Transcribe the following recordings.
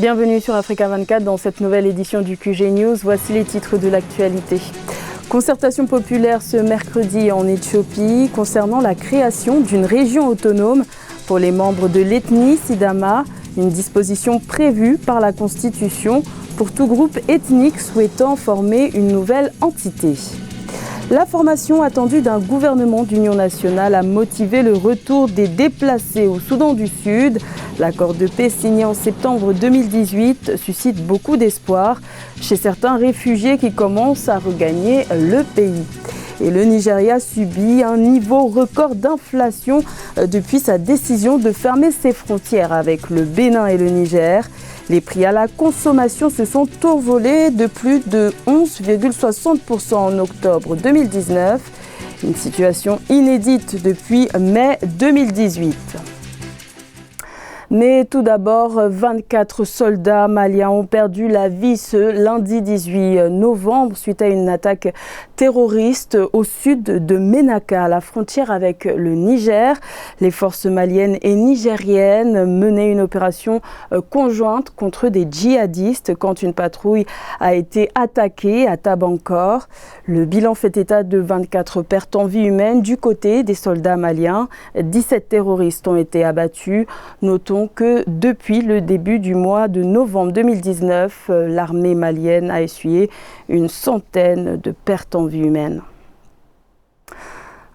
Bienvenue sur Africa 24 dans cette nouvelle édition du QG News. Voici les titres de l'actualité. Concertation populaire ce mercredi en Éthiopie concernant la création d'une région autonome pour les membres de l'ethnie Sidama, une disposition prévue par la Constitution pour tout groupe ethnique souhaitant former une nouvelle entité. La formation attendue d'un gouvernement d'union nationale a motivé le retour des déplacés au Soudan du Sud. L'accord de paix signé en septembre 2018 suscite beaucoup d'espoir chez certains réfugiés qui commencent à regagner le pays. Et le Nigeria subit un niveau record d'inflation depuis sa décision de fermer ses frontières avec le Bénin et le Niger. Les prix à la consommation se sont envolés de plus de 11,60% en octobre 2019. Une situation inédite depuis mai 2018. Mais tout d'abord, 24 soldats maliens ont perdu la vie ce lundi 18 novembre suite à une attaque terroriste au sud de Ménaka, à la frontière avec le Niger. Les forces maliennes et nigériennes menaient une opération conjointe contre des djihadistes quand une patrouille a été attaquée à Tabankor. Le bilan fait état de 24 pertes en vie humaine du côté des soldats maliens. 17 terroristes ont été abattus. Notons que depuis le début du mois de novembre 2019, l'armée malienne a essuyé une centaine de pertes en vie humaine.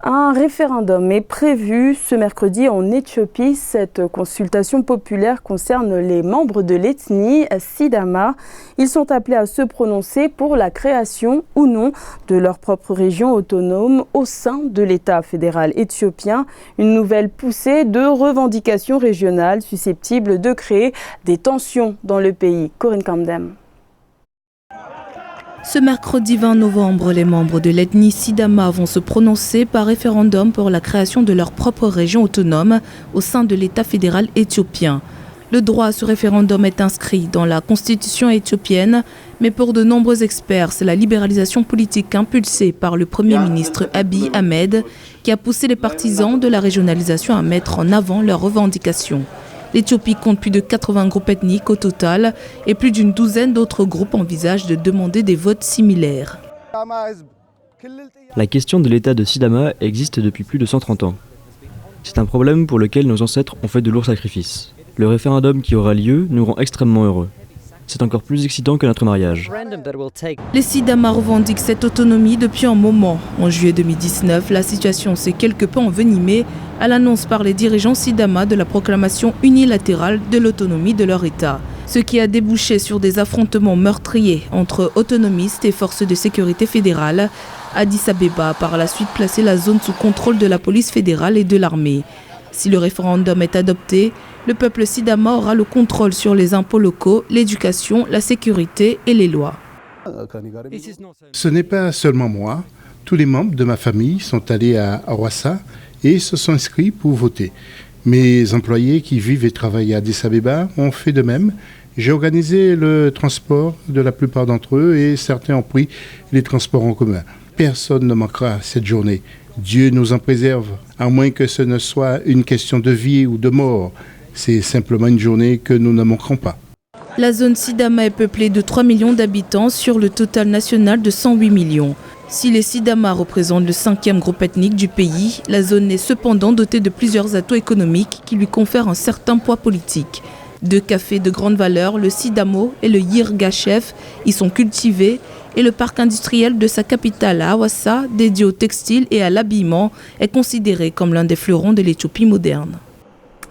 Un référendum est prévu ce mercredi en Éthiopie. Cette consultation populaire concerne les membres de l'ethnie Sidama. Ils sont appelés à se prononcer pour la création ou non de leur propre région autonome au sein de l'État fédéral éthiopien. Une nouvelle poussée de revendications régionales susceptible de créer des tensions dans le pays. Corinne Kamdem. Ce mercredi 20 novembre, les membres de l'ethnie Sidama vont se prononcer par référendum pour la création de leur propre région autonome au sein de l'État fédéral éthiopien. Le droit à ce référendum est inscrit dans la constitution éthiopienne, mais pour de nombreux experts, c'est la libéralisation politique impulsée par le Premier ministre Abiy Ahmed qui a poussé les partisans de la régionalisation à mettre en avant leurs revendications. L'Éthiopie compte plus de 80 groupes ethniques au total et plus d'une douzaine d'autres groupes envisagent de demander des votes similaires. La question de l'état de Sidama existe depuis plus de 130 ans. C'est un problème pour lequel nos ancêtres ont fait de lourds sacrifices. Le référendum qui aura lieu nous rend extrêmement heureux. C'est encore plus excitant que notre mariage. Les Sidama revendiquent cette autonomie depuis un moment. En juillet 2019, la situation s'est quelque peu envenimée à l'annonce par les dirigeants Sidama de la proclamation unilatérale de l'autonomie de leur État. Ce qui a débouché sur des affrontements meurtriers entre autonomistes et forces de sécurité fédérales. Addis Abeba a par la suite placé la zone sous contrôle de la police fédérale et de l'armée. Si le référendum est adopté, le peuple Sidama aura le contrôle sur les impôts locaux, l'éducation, la sécurité et les lois. Ce n'est pas seulement moi. Tous les membres de ma famille sont allés à Awassa et se sont inscrits pour voter. Mes employés qui vivent et travaillent à Addis Abeba ont fait de même. J'ai organisé le transport de la plupart d'entre eux et certains ont pris les transports en commun. Personne ne manquera cette journée. Dieu nous en préserve, à moins que ce ne soit une question de vie ou de mort. C'est simplement une journée que nous ne manquerons pas. La zone Sidama est peuplée de 3 millions d'habitants sur le total national de 108 millions. Si les Sidama représentent le 5e groupe ethnique du pays, la zone est cependant dotée de plusieurs atouts économiques qui lui confèrent un certain poids politique. 2 cafés de grande valeur, le Sidamo et le Yirgachef, y sont cultivés et le parc industriel de sa capitale à Awassa, dédié au textile et à l'habillement, est considéré comme l'un des fleurons de l'Éthiopie moderne.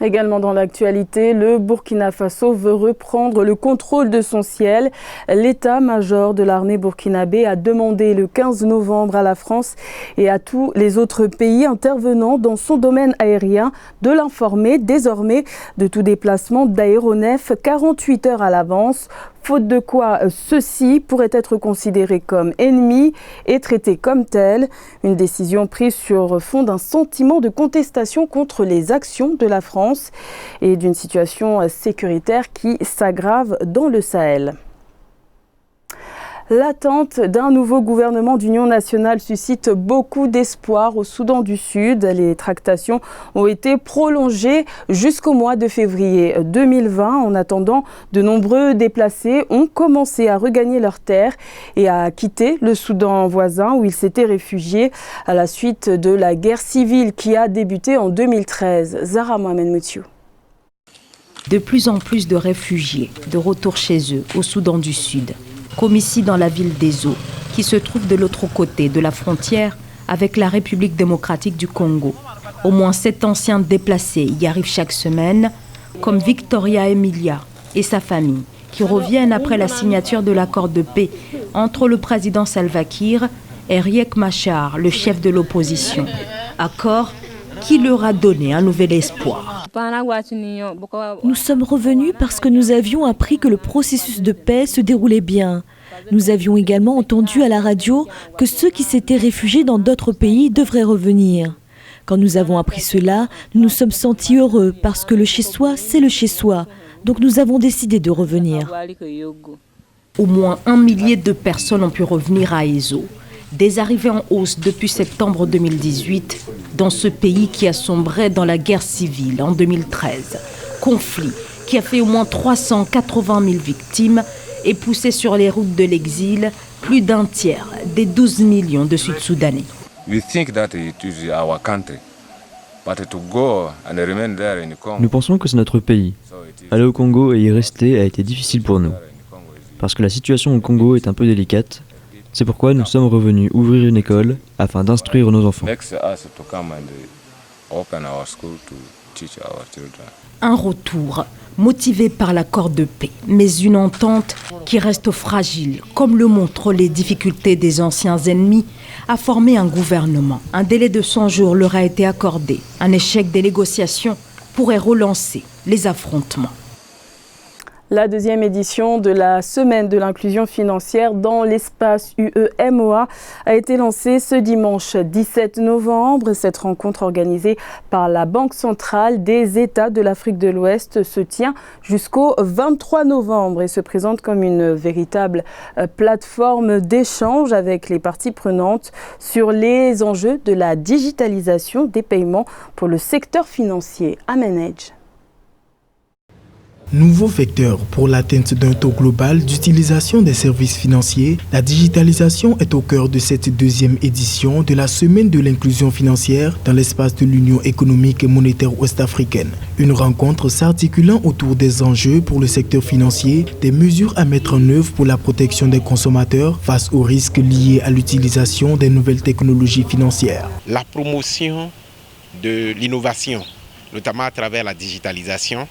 Également dans l'actualité, le Burkina Faso veut reprendre le contrôle de son ciel. L'état-major de l'armée burkinabé a demandé le 15 novembre à la France et à tous les autres pays intervenant dans son domaine aérien de l'informer désormais de tout déplacement d'aéronefs 48 heures à l'avance. Faute de quoi ceux-ci pourraient être considérés comme ennemis et traités comme tels. Une décision prise sur fond d'un sentiment de contestation contre les actions de la France et d'une situation sécuritaire qui s'aggrave dans le Sahel. L'attente d'un nouveau gouvernement d'union nationale suscite beaucoup d'espoir au Soudan du Sud. Les tractations ont été prolongées jusqu'au mois de février 2020. En attendant, de nombreux déplacés ont commencé à regagner leurs terres et à quitter le Soudan voisin où ils s'étaient réfugiés à la suite de la guerre civile qui a débuté en 2013. Zahra Mohamed Moutiou. De plus en plus de réfugiés de retour chez eux au Soudan du Sud, comme ici dans la ville des Eaux, qui se trouve de l'autre côté de la frontière avec la République démocratique du Congo. Au moins 7 anciens déplacés y arrivent chaque semaine, comme Victoria Emilia et sa famille, qui reviennent après la signature de l'accord de paix entre le président Salva Kiir et Riek Machar, le chef de l'opposition. Accord qui leur a donné un nouvel espoir. Nous sommes revenus parce que nous avions appris que le processus de paix se déroulait bien. Nous avions également entendu à la radio que ceux qui s'étaient réfugiés dans d'autres pays devraient revenir. Quand nous avons appris cela, nous nous sommes sentis heureux parce que le chez-soi, c'est le chez-soi. Donc nous avons décidé de revenir. Au moins 1 millier de personnes ont pu revenir à Ezo. Des arrivées en hausse depuis septembre 2018 dans ce pays qui a sombré dans la guerre civile en 2013. Conflit qui a fait au moins 380 000 victimes et poussé sur les routes de l'exil plus d'un tiers des 12 millions de Sud-Soudanais. Nous pensons que c'est notre pays. Aller au Congo et y rester a été difficile pour nous. Parce que la situation au Congo est un peu délicate. C'est pourquoi nous sommes revenus ouvrir une école afin d'instruire nos enfants. Un retour motivé par l'accord de paix, mais une entente qui reste fragile, comme le montrent les difficultés des anciens ennemis à former un gouvernement. Un délai de 100 jours leur a été accordé. Un échec des négociations pourrait relancer les affrontements. La deuxième édition de la Semaine de l'inclusion financière dans l'espace UEMOA a été lancée ce dimanche 17 novembre. Cette rencontre organisée par la Banque centrale des États de l'Afrique de l'Ouest se tient jusqu'au 23 novembre et se présente comme une véritable plateforme d'échange avec les parties prenantes sur les enjeux de la digitalisation des paiements pour le secteur financier. Aménage. Nouveau vecteur pour l'atteinte d'un taux global d'utilisation des services financiers, la digitalisation est au cœur de cette deuxième édition de la Semaine de l'inclusion financière dans l'espace de l'Union économique et monétaire ouest-africaine. Une rencontre s'articulant autour des enjeux pour le secteur financier, des mesures à mettre en œuvre pour la protection des consommateurs face aux risques liés à l'utilisation des nouvelles technologies financières. La promotion de l'innovation, notamment à travers la digitalisation,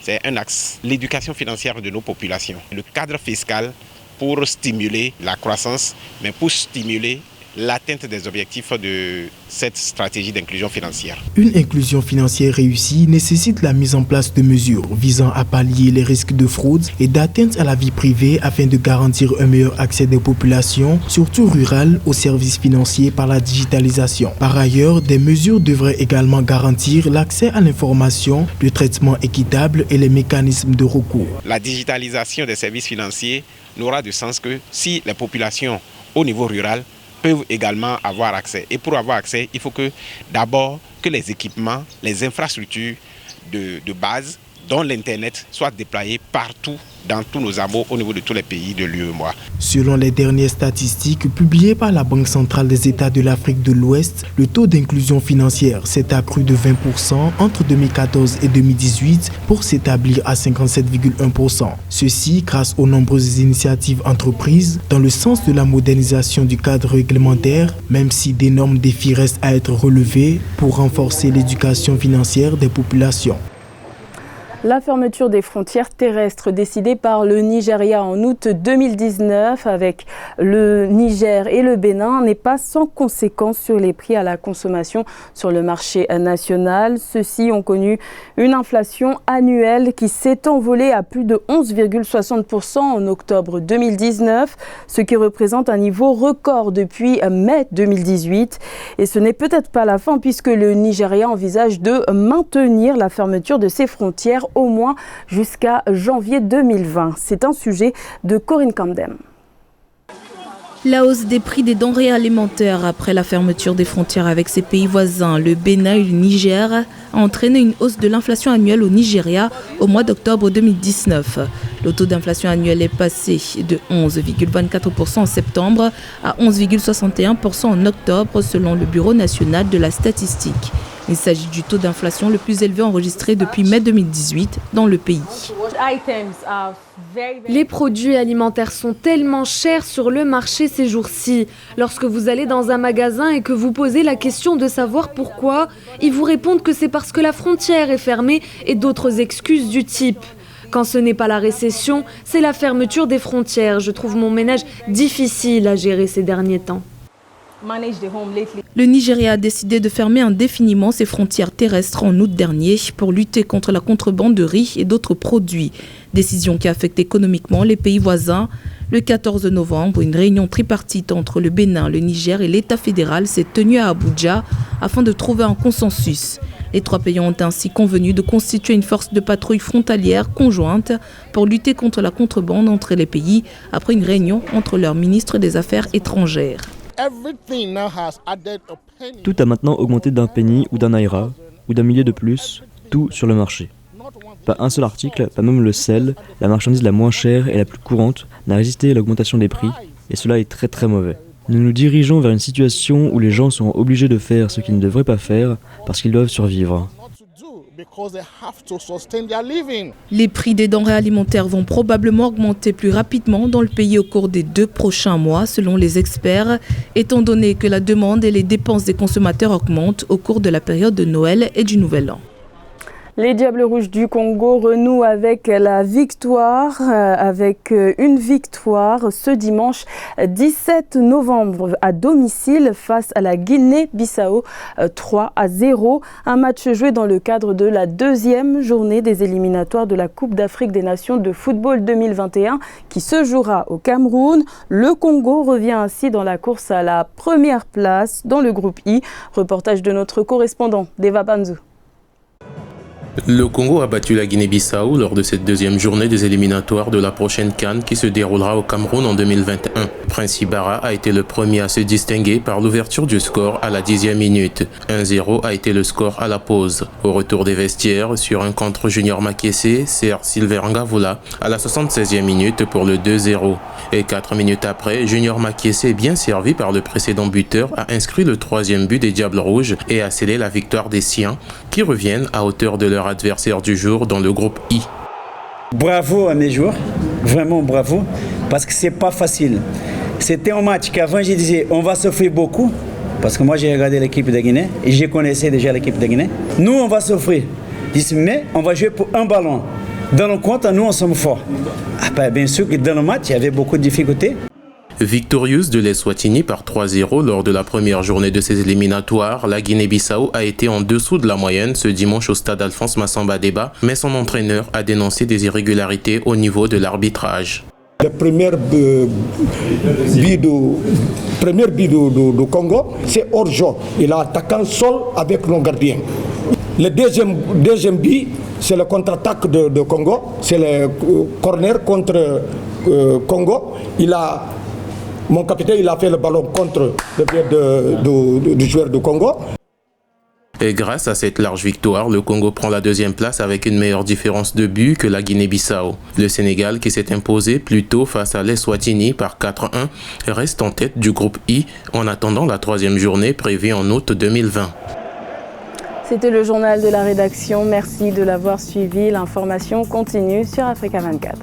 c'est un axe. L'éducation financière de nos populations. Le cadre fiscal pour stimuler la croissance, mais pour stimuler l'atteinte des objectifs de cette stratégie d'inclusion financière. Une inclusion financière réussie nécessite la mise en place de mesures visant à pallier les risques de fraude et d'atteinte à la vie privée afin de garantir un meilleur accès des populations, surtout rurales, aux services financiers par la digitalisation. Par ailleurs, des mesures devraient également garantir l'accès à l'information, le traitement équitable et les mécanismes de recours. La digitalisation des services financiers n'aura de sens que si les populations au niveau rural peuvent également avoir accès. Et pour avoir accès, il faut que d'abord que les équipements, les infrastructures de base, dont l'Internet, soient déployés partout dans tous nos hameaux au niveau de tous les pays de l'UEMOA. Selon les dernières statistiques publiées par la Banque centrale des États de l'Afrique de l'Ouest, le taux d'inclusion financière s'est accru de 20% entre 2014 et 2018 pour s'établir à 57,1%. Ceci grâce aux nombreuses initiatives entreprises dans le sens de la modernisation du cadre réglementaire, même si d'énormes défis restent à être relevés pour renforcer l'éducation financière des populations. La fermeture des frontières terrestres décidée par le Nigeria en août 2019 avec le Niger et le Bénin n'est pas sans conséquence sur les prix à la consommation sur le marché national. Ceux-ci ont connu une inflation annuelle qui s'est envolée à plus de 11,60% en octobre 2019, ce qui représente un niveau record depuis mai 2018. Et ce n'est peut-être pas la fin puisque le Nigeria envisage de maintenir la fermeture de ses frontières au moins jusqu'à janvier 2020. C'est un sujet de Corinne Camden. La hausse des prix des denrées alimentaires après la fermeture des frontières avec ses pays voisins, le Bénin et le Niger, a entraîné une hausse de l'inflation annuelle au Nigeria au mois d'octobre 2019. Le taux d'inflation annuel est passé de 11,24% en septembre à 11,61% en octobre selon le Bureau national de la statistique. Il s'agit du taux d'inflation le plus élevé enregistré depuis mai 2018 dans le pays. Les produits alimentaires sont tellement chers sur le marché ces jours-ci. Lorsque vous allez dans un magasin et que vous posez la question de savoir pourquoi, ils vous répondent que c'est parce que la frontière est fermée et d'autres excuses du type. Quand ce n'est pas la récession, c'est la fermeture des frontières. Je trouve mon ménage difficile à gérer ces derniers temps. Le Nigeria a décidé de fermer indéfiniment ses frontières terrestres en août dernier pour lutter contre la contrebande de riz et d'autres produits. Décision qui affecte économiquement les pays voisins. Le 14 novembre, une réunion tripartite entre le Bénin, le Niger et l'État fédéral s'est tenue à Abuja afin de trouver un consensus. Les trois pays ont ainsi convenu de constituer une force de patrouille frontalière conjointe pour lutter contre la contrebande entre les pays après une réunion entre leurs ministres des Affaires étrangères. Tout a maintenant augmenté d'un penny ou d'un naira, ou d'un millier de plus, tout sur le marché. Pas un seul article, pas même le sel, la marchandise la moins chère et la plus courante, n'a résisté à l'augmentation des prix, et cela est très très mauvais. Nous nous dirigeons vers une situation où les gens seront obligés de faire ce qu'ils ne devraient pas faire parce qu'ils doivent survivre. Les prix des denrées alimentaires vont probablement augmenter plus rapidement dans le pays au cours des 2 prochains mois, selon les experts, étant donné que la demande et les dépenses des consommateurs augmentent au cours de la période de Noël et du Nouvel An. Les Diables Rouges du Congo renouent avec la victoire, avec une victoire ce dimanche 17 novembre à domicile face à la Guinée-Bissau 3-0. Un match joué dans le cadre de la 2e journée des éliminatoires de la Coupe d'Afrique des Nations de football 2021 qui se jouera au Cameroun. Le Congo revient ainsi dans la course à la première place dans le groupe I. Reportage de notre correspondant Deva Banzou. Le Congo a battu la Guinée-Bissau lors de cette 2e journée des éliminatoires de la prochaine CAN qui se déroulera au Cameroun en 2021. Prince Ibara a été le premier à se distinguer par l'ouverture du score à la 10e minute. 1-0 a été le score à la pause. Au retour des vestiaires, sur un contre Junior Makessé, sert Silver Ngavoula à la 76e minute pour le 2-0. Et 4 minutes après, Junior Makessé, bien servi par le précédent buteur, a inscrit le 3e but des Diables Rouges et a scellé la victoire des siens qui reviennent à hauteur de leur adversaire du jour dans le groupe I. Bravo à mes joueurs, vraiment bravo, parce que c'est pas facile. C'était un match qu'avant je disais on va souffrir beaucoup, parce que moi j'ai regardé l'équipe de Guinée et je connaissais déjà l'équipe de Guinée. Nous on va souffrir, mais on va jouer pour un ballon. Dans le compte, nous on sommes forts. Après, bien sûr que dans le match il y avait beaucoup de difficultés. Victorieuse de l'Eswatini par 3-0 lors de la première journée de ces éliminatoires, la Guinée-Bissau a été en dessous de la moyenne ce dimanche au stade Alphonse Massamba Déba, mais son entraîneur a dénoncé des irrégularités au niveau de l'arbitrage. Le premier but du Congo, c'est hors-jeu. Il a attaqué en sol avec nos gardiens. Le deuxième but, c'est le contre-attaque de Congo, c'est le corner contre Congo. Mon capitaine, il a fait le ballon contre le pied du joueur du Congo. Et grâce à cette large victoire, le Congo prend la 2e place avec une meilleure différence de but que la Guinée-Bissau. Le Sénégal, qui s'est imposé plus tôt face à l'Eswatini par 4-1, reste en tête du groupe I en attendant la 3e journée prévue en août 2020. C'était le journal de la rédaction. Merci de l'avoir suivi. L'information continue sur Africa 24.